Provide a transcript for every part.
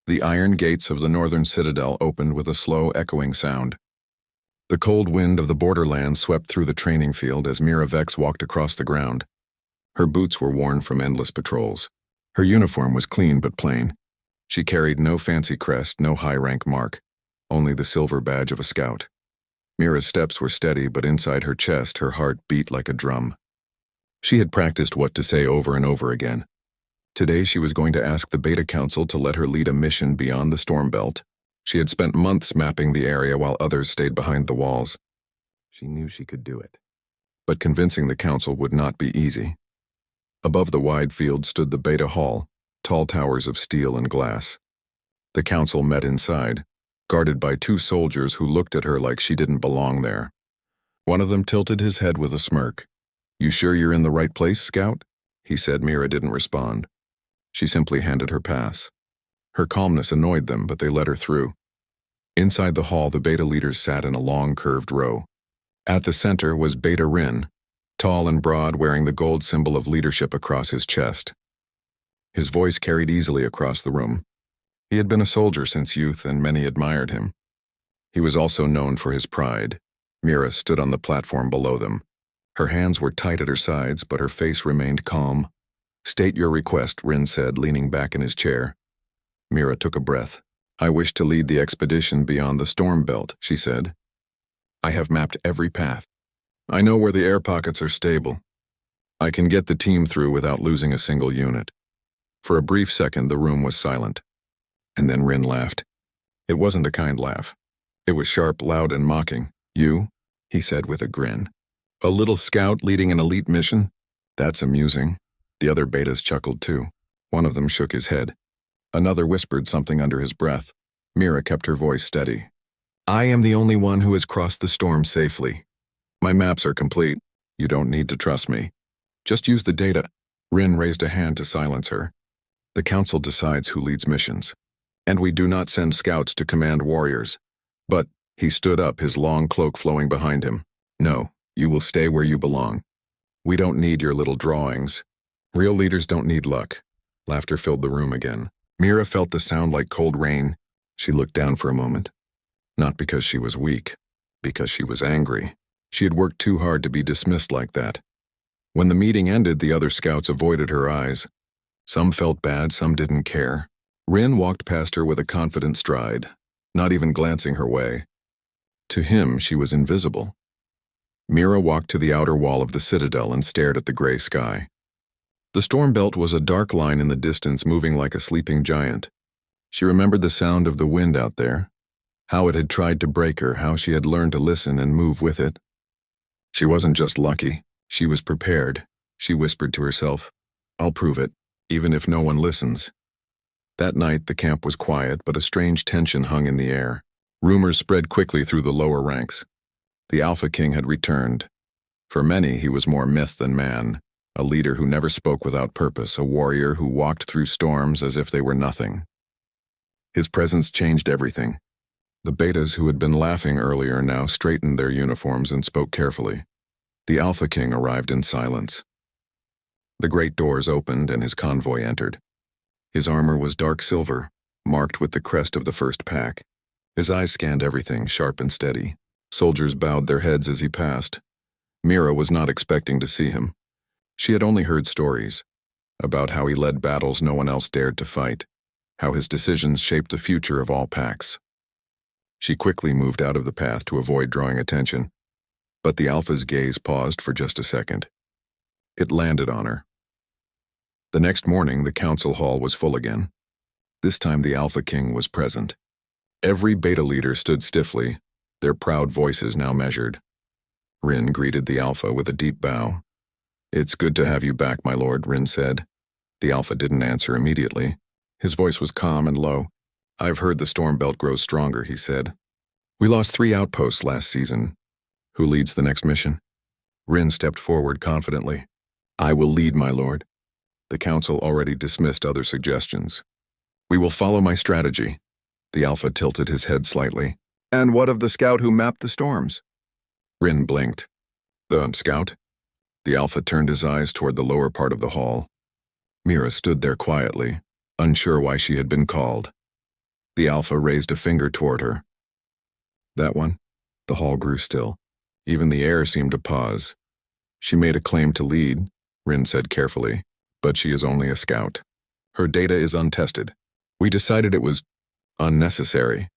The iron gates of the northern citadel opened with a slow, echoing sound. The cold wind of the borderlands swept through the training field as Mira Vex walked across the ground. Her boots were worn from endless patrols. Her uniform was clean but plain. She carried no fancy crest, no high-rank mark, only the silver badge of a scout. Mira's steps were steady, but inside her chest her heart beat like a drum. She had practiced what to say over and over again. Today she was going to ask the Beta Council to let her lead a mission beyond the storm belt. She had spent months mapping the area while others stayed behind the walls. She knew she could do it. But convincing the council would not be easy. Above the wide field stood the Beta Hall, tall towers of steel and glass. The council met inside, guarded by two soldiers who looked at her like she didn't belong there. One of them tilted his head with a smirk. "You sure you're in the right place, Scout?" he said. Mira didn't respond. She simply handed her pass. Her calmness annoyed them, but they let her through. Inside the hall, the Beta leaders sat in a long, curved row. At the center was Beta Rin, tall and broad, wearing the gold symbol of leadership across his chest. His voice carried easily across the room. He had been a soldier since youth, and many admired him. He was also known for his pride. Mira stood on the platform below them. Her hands were tight at her sides, but her face remained calm. "State your request," Rin said, leaning back in his chair. Mira took a breath. "I wish to lead the expedition beyond the storm belt," she said. "I have mapped every path. I know where the air pockets are stable. I can get the team through without losing a single unit." For a brief second, the room was silent. And then Rin laughed. It wasn't a kind laugh. It was sharp, loud, and mocking. "You?" he said with a grin. "A little scout leading an elite mission? That's amusing." The other betas chuckled too. One of them shook his head. Another whispered something under his breath. Mira kept her voice steady. "I am the only one who has crossed the storm safely. My maps are complete. You don't need to trust me. Just use the data." Rin raised a hand to silence her. "The council decides who leads missions. And we do not send scouts to command warriors. But," he stood up, his long cloak flowing behind him. "No, you will stay where you belong. We don't need your little drawings. Real leaders don't need luck." Laughter filled the room again. Mira felt the sound like cold rain. She looked down for a moment. Not because she was weak, because she was angry. She had worked too hard to be dismissed like that. When the meeting ended, the other scouts avoided her eyes. Some felt bad, some didn't care. Rin walked past her with a confident stride, not even glancing her way. To him, she was invisible. Mira walked to the outer wall of the citadel and stared at the gray sky. The storm belt was a dark line in the distance, moving like a sleeping giant. She remembered the sound of the wind out there, how it had tried to break her, how she had learned to listen and move with it. She wasn't just lucky, she was prepared. She whispered to herself, "I'll prove it, even if no one listens." That night, the camp was quiet, but a strange tension hung in the air. Rumors spread quickly through the lower ranks. The Alpha King had returned. For many, he was more myth than man, a leader who never spoke without purpose, a warrior who walked through storms as if they were nothing. His presence changed everything. The betas who had been laughing earlier now straightened their uniforms and spoke carefully. The Alpha King arrived in silence. The great doors opened and his convoy entered. His armor was dark silver, marked with the crest of the first pack. His eyes scanned everything, sharp and steady. Soldiers bowed their heads as he passed. Mira was not expecting to see him. She had only heard stories about how he led battles no one else dared to fight, how his decisions shaped the future of all packs. She quickly moved out of the path to avoid drawing attention, but the Alpha's gaze paused for just a second. It landed on her. The next morning, the council hall was full again. This time the Alpha King was present. Every beta leader stood stiffly, their proud voices now measured. Rin greeted the Alpha with a deep bow. "It's good to have you back, my lord," Rin said. The Alpha didn't answer immediately. His voice was calm and low. "I've heard the storm belt grows stronger," he said. "We lost 3 outposts last season. Who leads the next mission?" Rin stepped forward confidently. "I will lead, my lord." The council already dismissed other suggestions. "We will follow my strategy." The Alpha tilted his head slightly. "And what of the scout who mapped the storms?" Rin blinked. "The scout?" The Alpha turned his eyes toward the lower part of the hall. Mira stood there quietly, unsure why she had been called. The Alpha raised a finger toward her. That one? The hall grew still. Even the air seemed to pause. She made a claim to lead, Rin said carefully, but she is only a scout. Her data is untested. We decided it was unnecessary.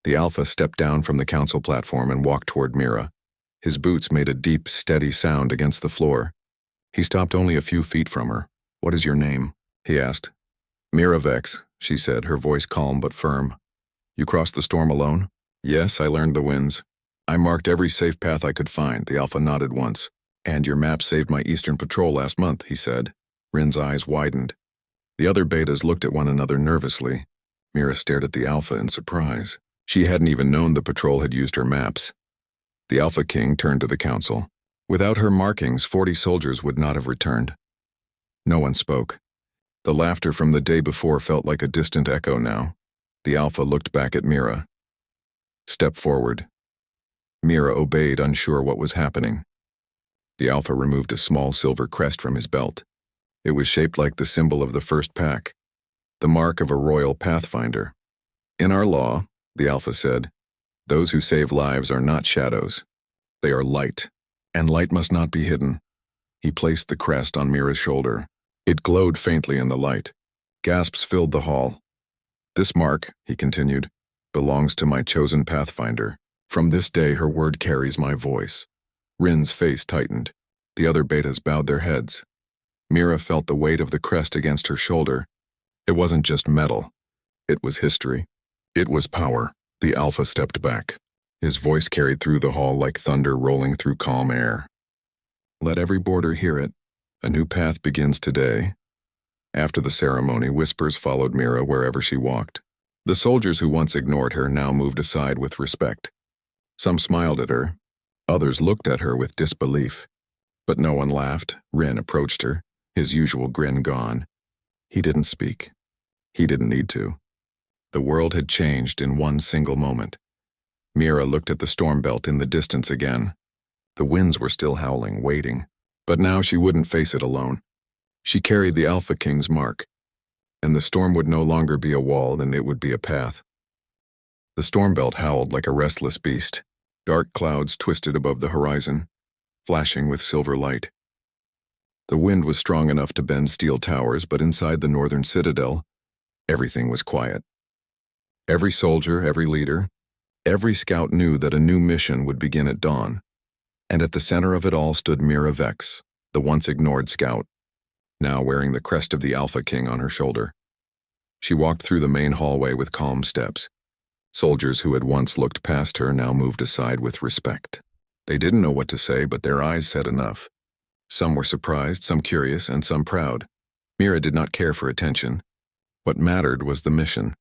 The Alpha stepped down from the council platform and walked toward Mira. His boots made a deep, steady sound against the floor. He stopped only a few feet from her. What is your name? He asked. Mira Vex, she said, her voice calm but firm. You crossed the storm alone? Yes, I learned the winds. I marked every safe path I could find, the Alpha nodded once. And your map saved my eastern patrol last month, he said. Rin's eyes widened. The other betas looked at one another nervously. Mira stared at the Alpha in surprise. She hadn't even known the patrol had used her maps. The Alpha King turned to the council. Without her markings, 40 soldiers would not have returned. No one spoke. The laughter from the day before felt like a distant echo now. The Alpha looked back at Mira. Step forward. Mira obeyed, unsure what was happening. The Alpha removed a small silver crest from his belt. It was shaped like the symbol of the first pack, the mark of a royal pathfinder. In our law, the Alpha said, those who save lives are not shadows. They are light, and light must not be hidden. He placed the crest on Mira's shoulder. It glowed faintly in the light. Gasps filled the hall. This mark, he continued, belongs to my chosen pathfinder. From this day her word carries my voice. Rin's face tightened. The other betas bowed their heads. Mira felt the weight of the crest against her shoulder. It wasn't just metal. It was history. It was power. The Alpha stepped back. His voice carried through the hall like thunder rolling through calm air. Let every boarder hear it. A new path begins today. After the ceremony, whispers followed Mira wherever she walked. The soldiers who once ignored her now moved aside with respect. Some smiled at her. Others looked at her with disbelief. But no one laughed. Rin approached her, his usual grin gone. He didn't speak. He didn't need to. The world had changed in one single moment. Mira looked at the storm belt in the distance again. The winds were still howling, waiting. But now she wouldn't face it alone. She carried the Alpha King's mark. And the storm would no longer be a wall, and it would be a path. The storm belt howled like a restless beast. Dark clouds twisted above the horizon, flashing with silver light. The wind was strong enough to bend steel towers, but inside the northern citadel, everything was quiet. Every soldier, every leader, every scout knew that a new mission would begin at dawn. And at the center of it all stood Mira Vex, the once ignored scout, now wearing the crest of the Alpha King on her shoulder. She walked through the main hallway with calm steps. Soldiers who had once looked past her now moved aside with respect. They didn't know what to say, but their eyes said enough. Some were surprised, some curious, and some proud. Mira did not care for attention. What mattered was the mission.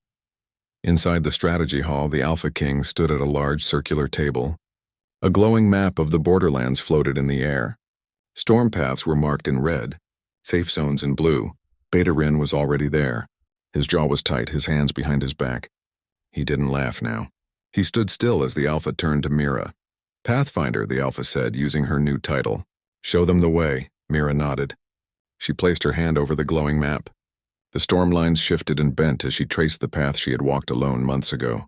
Inside the strategy hall, the Alpha King stood at a large circular table. A glowing map of the borderlands floated in the air. Storm paths were marked in red, safe zones in blue. Beta Rin was already there. His jaw was tight, his hands behind his back. He didn't laugh now. He stood still as the Alpha turned to Mira. Pathfinder, the Alpha said, using her new title. Show them the way, Mira nodded. She placed her hand over the glowing map. The storm lines shifted and bent as she traced the path she had walked alone months ago.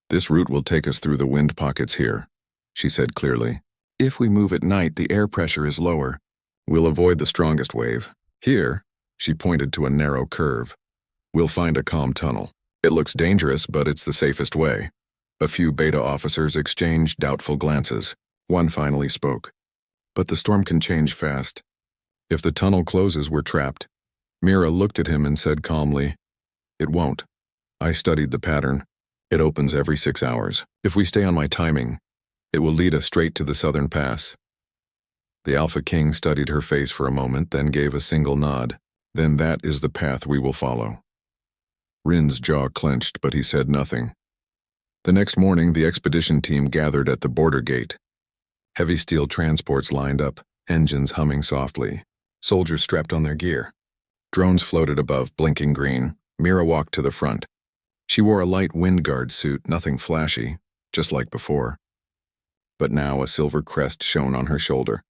This route will take us through the wind pockets here, she said clearly. If we move at night, the air pressure is lower. We'll avoid the strongest wave. Here, she pointed to a narrow curve. We'll find a calm tunnel. It looks dangerous, but it's the safest way. A few beta officers exchanged doubtful glances. One finally spoke. But the storm can change fast. If the tunnel closes, we're trapped. Mira looked at him and said calmly, It won't. I studied the pattern. It opens every 6 hours. If we stay on my timing, it will lead us straight to the southern pass. The Alpha King studied her face for a moment, then gave a single nod. Then that is the path we will follow. Rin's jaw clenched, but he said nothing. The next morning, the expedition team gathered at the border gate. Heavy steel transports lined up, engines humming softly. Soldiers strapped on their gear. Drones floated above, blinking green. Mira walked to the front. She wore a light wind guard suit, nothing flashy, just like before. But now a silver crest shone on her shoulder.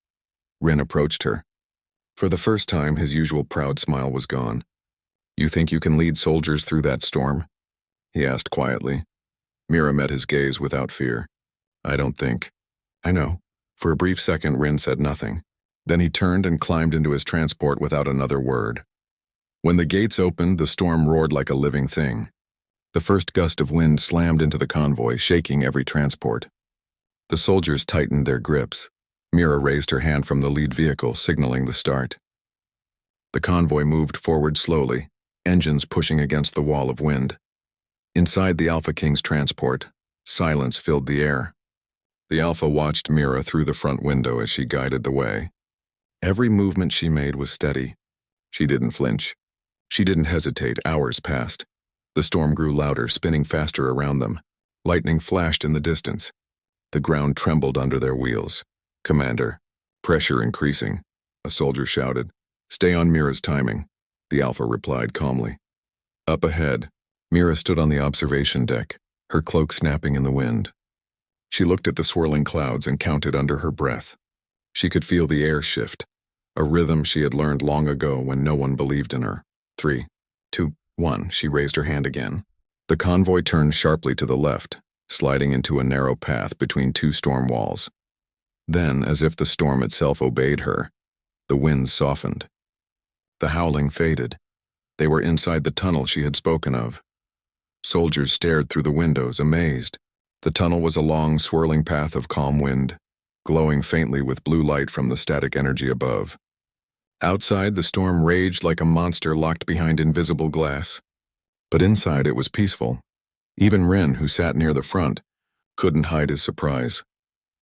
Rin approached her. For the first time, his usual proud smile was gone. You think you can lead soldiers through that storm? he asked quietly. Mira met his gaze without fear. I don't think. I know. For a brief second, Rin said nothing. Then he turned and climbed into his transport without another word. When the gates opened, the storm roared like a living thing. The first gust of wind slammed into the convoy, shaking every transport. The soldiers tightened their grips. Mira raised her hand from the lead vehicle, signaling the start. The convoy moved forward slowly, engines pushing against the wall of wind. Inside the Alpha King's transport, silence filled the air. The Alpha watched Mira through the front window as she guided the way. Every movement she made was steady. She didn't flinch. She didn't hesitate. Hours passed. The storm grew louder, spinning faster around them. Lightning flashed in the distance. The ground trembled under their wheels. Commander, pressure increasing, a soldier shouted. Stay on Mira's timing, the Alpha replied calmly. Up ahead, Mira stood on the observation deck, her cloak snapping in the wind. She looked at the swirling clouds and counted under her breath. She could feel the air shift, a rhythm she had learned long ago when no one believed in her. 3, 2, 1, she raised her hand again. The convoy turned sharply to the left, sliding into a narrow path between two storm walls. Then, as if the storm itself obeyed her, the winds softened. The howling faded. They were inside the tunnel she had spoken of. Soldiers stared through the windows, amazed. The tunnel was a long, swirling path of calm wind, glowing faintly with blue light from the static energy above. Outside, the storm raged like a monster locked behind invisible glass. But inside, it was peaceful. Even Rin, who sat near the front, couldn't hide his surprise.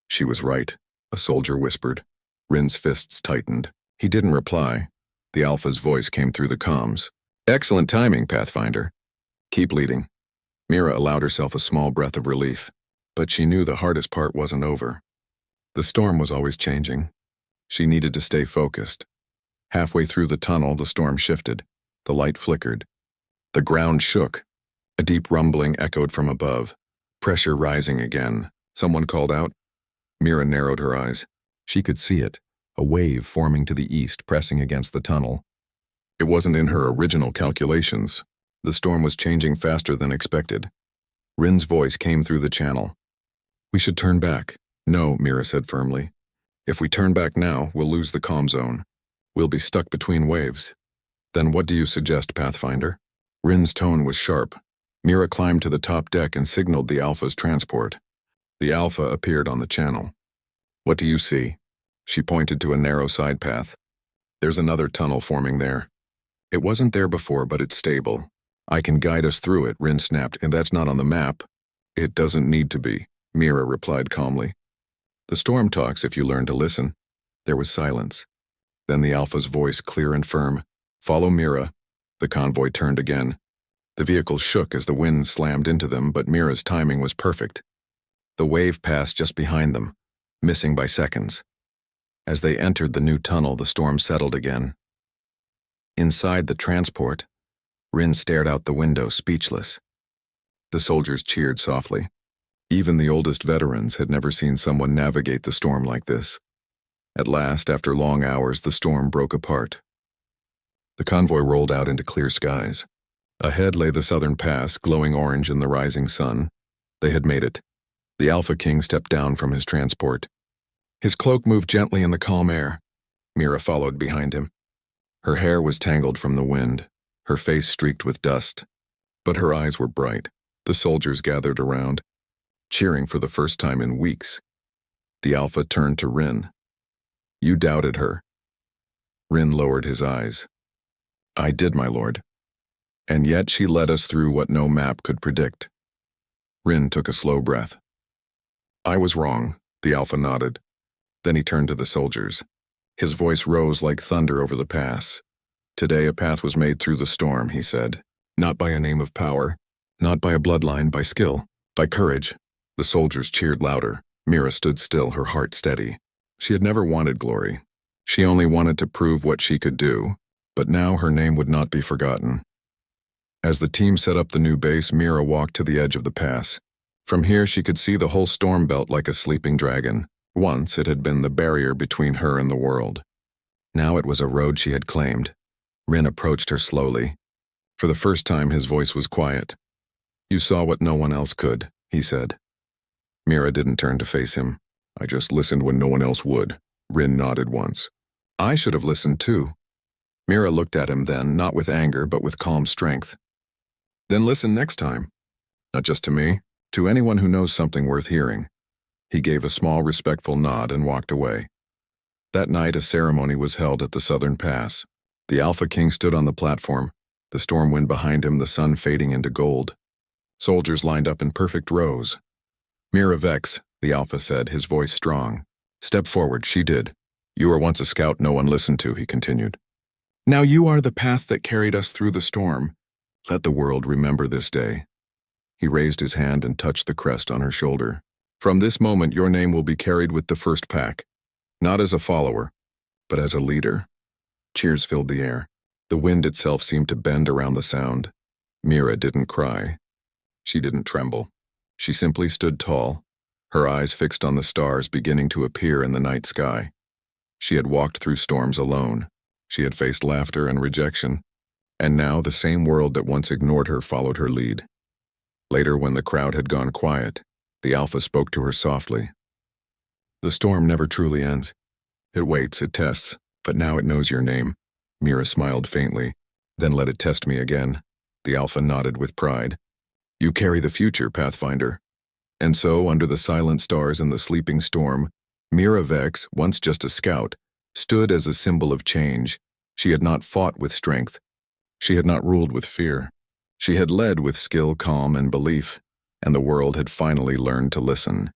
She was right, a soldier whispered. Rin's fists tightened. He didn't reply. The Alpha's voice came through the comms. Excellent timing, Pathfinder. Keep leading. Mira allowed herself a small breath of relief, but she knew the hardest part wasn't over. The storm was always changing. She needed to stay focused. Halfway through the tunnel, the storm shifted. The light flickered. The ground shook. A deep rumbling echoed from above. Pressure rising again. Someone called out. Mira narrowed her eyes. She could see it, a wave forming to the east, pressing against the tunnel. It wasn't in her original calculations. The storm was changing faster than expected. Rin's voice came through the channel. We should turn back. No, Mira said firmly. If we turn back now, we'll lose the comm zone. We'll be stuck between waves. Then what do you suggest, Pathfinder? Rin's tone was sharp. Mira climbed to the top deck and signaled the Alpha's transport. The Alpha appeared on the channel. What do you see? She pointed to a narrow side path. There's another tunnel forming there. It wasn't there before, but it's stable. I can guide us through it, Rin snapped, and that's not on the map. It doesn't need to be, Mira replied calmly. The storm talks if you learn to listen. There was silence. Then the Alpha's voice, clear and firm. Follow Mira. The convoy turned again. The vehicles shook as the wind slammed into them, but Mira's timing was perfect. The wave passed just behind them, missing by seconds. As they entered the new tunnel, the storm settled again. Inside the transport, Rin stared out the window, speechless. The soldiers cheered softly. Even the oldest veterans had never seen someone navigate the storm like this. At last, after long hours, the storm broke apart. The convoy rolled out into clear skies. Ahead lay the southern pass, glowing orange in the rising sun. They had made it. The Alpha King stepped down from his transport. His cloak moved gently in the calm air. Mira followed behind him. Her hair was tangled from the wind, her face streaked with dust. But her eyes were bright. The soldiers gathered around, cheering for the first time in weeks. The Alpha turned to Rin. You doubted her. Rin lowered his eyes. I did, my lord. And yet she led us through what no map could predict. Rin took a slow breath. I was wrong, the Alpha nodded. Then he turned to the soldiers. His voice rose like thunder over the pass. Today a path was made through the storm, he said. Not by a name of power, not by a bloodline, by skill, by courage. The soldiers cheered louder. Mira stood still, her heart steady. She had never wanted glory. She only wanted to prove what she could do, but now her name would not be forgotten. As the team set up the new base, Mira walked to the edge of the pass. From here she could see the whole storm belt like a sleeping dragon. Once it had been the barrier between her and the world. Now it was a road she had claimed. Rin approached her slowly. For the first time his voice was quiet. You saw what no one else could, he said. Mira didn't turn to face him. I just listened when no one else would. Rin nodded once. I should have listened too. Mira looked at him then, not with anger, but with calm strength. Then listen next time. Not just to me, to anyone who knows something worth hearing. He gave a small, respectful nod and walked away. That night, a ceremony was held at the southern pass. The Alpha King stood on the platform, the storm wind behind him, the sun fading into gold. Soldiers lined up in perfect rows. Mira Vex, the Alpha said, his voice strong. Step forward, she did. You were once a scout no one listened to, he continued. Now you are the path that carried us through the storm. Let the world remember this day. He raised his hand and touched the crest on her shoulder. From this moment, your name will be carried with the first pack, not as a follower, but as a leader. Cheers filled the air. The wind itself seemed to bend around the sound. Mira didn't cry. She didn't tremble. She simply stood tall, her eyes fixed on the stars beginning to appear in the night sky. She had walked through storms alone. She had faced laughter and rejection, and now the same world that once ignored her followed her lead. Later, when the crowd had gone quiet, the Alpha spoke to her softly. The storm never truly ends. It waits, it tests, but now it knows your name. Mira smiled faintly, then let it test me again. The Alpha nodded with pride. You carry the future, Pathfinder. And so, under the silent stars and the sleeping storm, Mira Vex, once just a scout, stood as a symbol of change. She had not fought with strength. She had not ruled with fear. She had led with skill, calm, and belief, and the world had finally learned to listen.